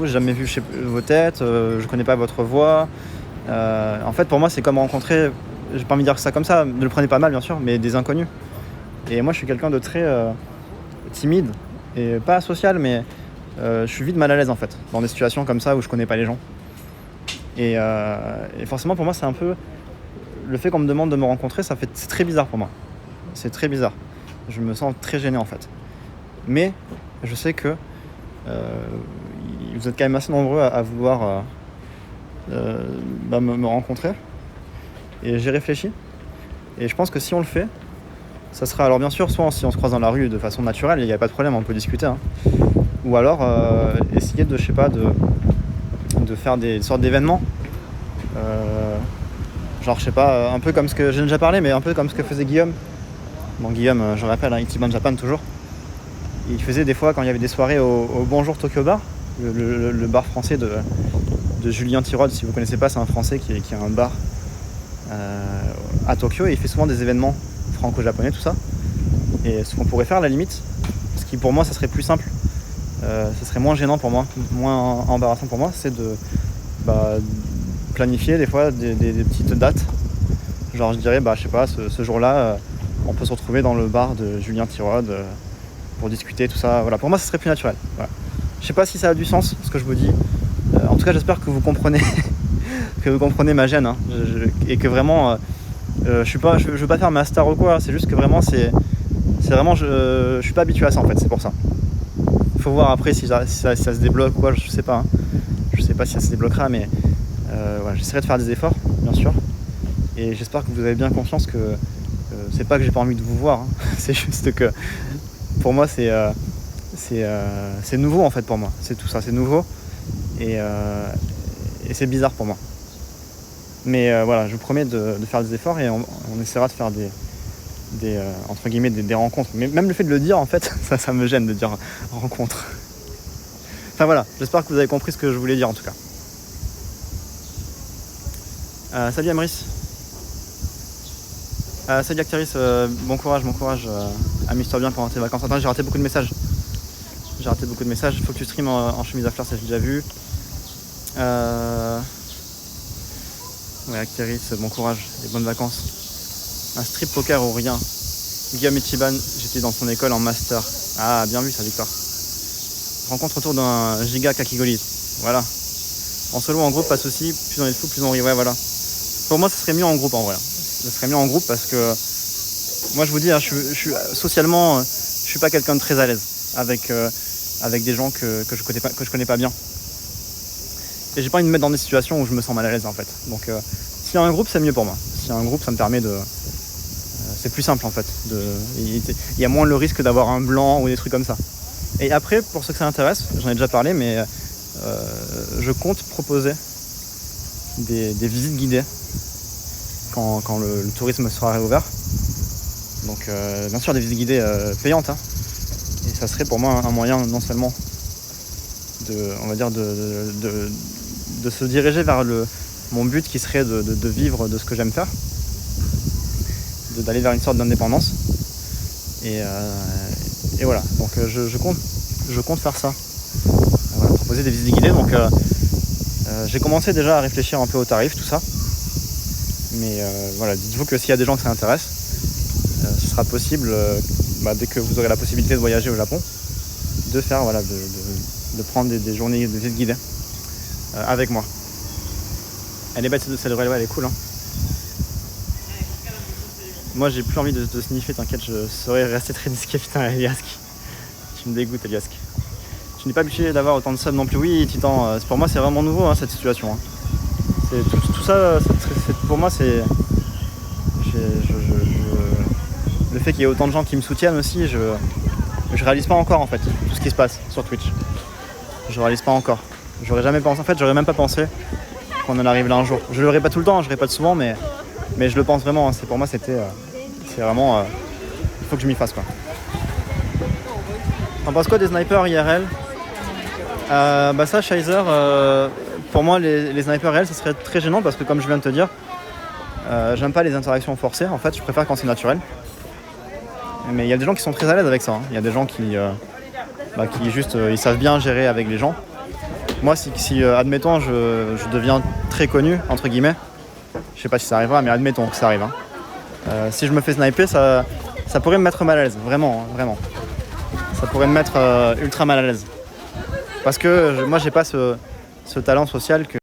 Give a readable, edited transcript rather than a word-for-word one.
J'ai jamais vu vos têtes, je connais pas votre voix. En fait, pour moi, c'est comme rencontrer, j'ai pas envie de dire ça comme ça, ne le prenez pas mal bien sûr, mais des inconnus. Et moi, je suis quelqu'un de très timide et pas social, mais je suis vite mal à l'aise en fait, dans des situations comme ça où je connais pas les gens. Et forcément, pour moi, c'est un peu le fait qu'on me demande de me rencontrer, c'est très bizarre pour moi. C'est très bizarre. Je me sens très gêné en fait. Mais je sais que vous êtes quand même assez nombreux à vouloir me rencontrer. Et j'ai réfléchi. Et je pense que si on le fait, ça sera, alors bien sûr, soit si on se croise dans la rue de façon naturelle, il n'y a pas de problème, on peut discuter. Hein. Ou alors essayer de, de faire des sortes d'événements. Genre, je sais pas, un peu comme ce que j'ai déjà parlé, mais un peu comme ce que faisait Guillaume. Bon, Guillaume, je le rappelle, hein, Ichiban Japan toujours. Il faisait des fois, quand il y avait des soirées au Bonjour Tokyo Bar, le bar français de Julien Tirode. Si vous ne connaissez pas, c'est un français qui a un bar à Tokyo, et il fait souvent des événements franco-japonais, tout ça. Et ce qu'on pourrait faire à la limite, ce qui pour moi ça serait plus simple, ce serait moins gênant pour moi, moins embarrassant pour moi, c'est de planifier des fois des petites dates. Genre je dirais, je sais pas, ce jour-là, on peut se retrouver dans le bar de Julien Tirode pour discuter, tout ça. Voilà, pour moi, ce serait plus naturel. Voilà. Je sais pas si ça a du sens, ce que je vous dis. En tout cas, j'espère que vous comprenez, que vous comprenez ma gêne, hein. Et que vraiment, je veux pas faire ma star ou quoi. C'est juste que vraiment, c'est vraiment, je suis pas habitué à ça en fait. C'est pour ça. Faut voir après si ça se débloque ou quoi. Je sais pas. Hein. Je sais pas si ça se débloquera, mais voilà, j'essaierai de faire des efforts, bien sûr. Et j'espère que vous avez bien conscience que c'est pas que j'ai pas envie de vous voir. Hein. C'est juste que pour moi, c'est nouveau en fait pour moi. C'est tout ça, c'est nouveau. Et c'est bizarre pour moi. Mais voilà, je vous promets de faire des efforts, et on essaiera de faire entre guillemets des rencontres. Mais même le fait de le dire, en fait, ça me gêne de dire rencontre. Enfin voilà, j'espère que vous avez compris ce que je voulais dire en tout cas. Salut Amris. Salut Acteris, bon courage, amuse-toi bien pendant tes vacances. Attends, j'ai raté beaucoup de messages. Faut que tu streames en chemise à fleurs, ça j'ai déjà vu. Ouais, Acteris, bon courage et bonnes vacances. Un strip poker ou rien. Guillaume Ichiban, j'étais dans son école en master. Ah, bien vu ça, Victor. Rencontre autour d'un giga kakigoli. Voilà. En solo, en groupe, pas de soucis. Plus on est de fou, plus on rit. Ouais, voilà. Pour moi, ce serait mieux en groupe en vrai. Ce serait mieux en groupe parce que moi, je vous dis, hein, je suis socialement, je suis pas quelqu'un de très à l'aise avec des gens que je connais pas bien. Et j'ai pas envie de me mettre dans des situations où je me sens mal à l'aise en fait. Donc s'il y a un groupe, c'est mieux pour moi. S'il y a un groupe, ça me permet de... c'est plus simple en fait. Il y a moins le risque d'avoir un blanc ou des trucs comme ça. Et après, pour ceux que ça intéresse, j'en ai déjà parlé, mais je compte proposer des visites guidées quand le tourisme sera réouvert. Donc bien sûr des visites guidées payantes. Hein. Et ça serait pour moi un moyen non seulement de se diriger vers mon but qui serait de vivre de ce que j'aime faire, d'aller vers une sorte d'indépendance. Et voilà, donc je compte faire ça. Voilà, proposer des visites guidées. Donc j'ai commencé déjà à réfléchir un peu aux tarifs, tout ça. Mais voilà, dites-vous que s'il y a des gens que ça intéresse, ce sera possible, dès que vous aurez la possibilité de voyager au Japon, de faire, voilà, de prendre des journées de visite guidée avec moi. Elle est bête cette Royal, elle est cool. Hein. Moi j'ai plus envie de sniffer, t'inquiète, je saurais rester très discret. Putain, Eliask, tu me dégoûtes, Eliask. Tu n'es pas habitué d'avoir autant de subs non plus. Oui, Titan, pour moi c'est vraiment nouveau, hein, cette situation. Hein. C'est tout ça, pour moi c'est... Le fait qu'il y ait autant de gens qui me soutiennent aussi, je réalise pas encore en fait tout ce qui se passe sur Twitch. Je réalise pas encore. J'aurais jamais pensé, en fait j'aurais même pas pensé qu'on en arrive là un jour. Je le répète tout le temps, je le répète souvent, mais je le pense vraiment. C'est pour moi c'est vraiment il faut que je m'y fasse quoi. T'en penses quoi des snipers IRL? Ça, Shizer, pour moi les snipers IRL ça serait très gênant parce que comme je viens de te dire, j'aime pas les interactions forcées en fait, je préfère quand c'est naturel. Mais il y a des gens qui sont très à l'aise avec ça. Hein. Il y a des gens qui juste ils savent bien gérer avec les gens. Moi, si admettons, je deviens très connu, entre guillemets, je sais pas si ça arrivera, mais admettons que ça arrive. Si je me fais sniper, ça pourrait me mettre mal à l'aise, vraiment, hein, vraiment. Ça pourrait me mettre ultra mal à l'aise. Parce que moi, j'ai pas ce talent social que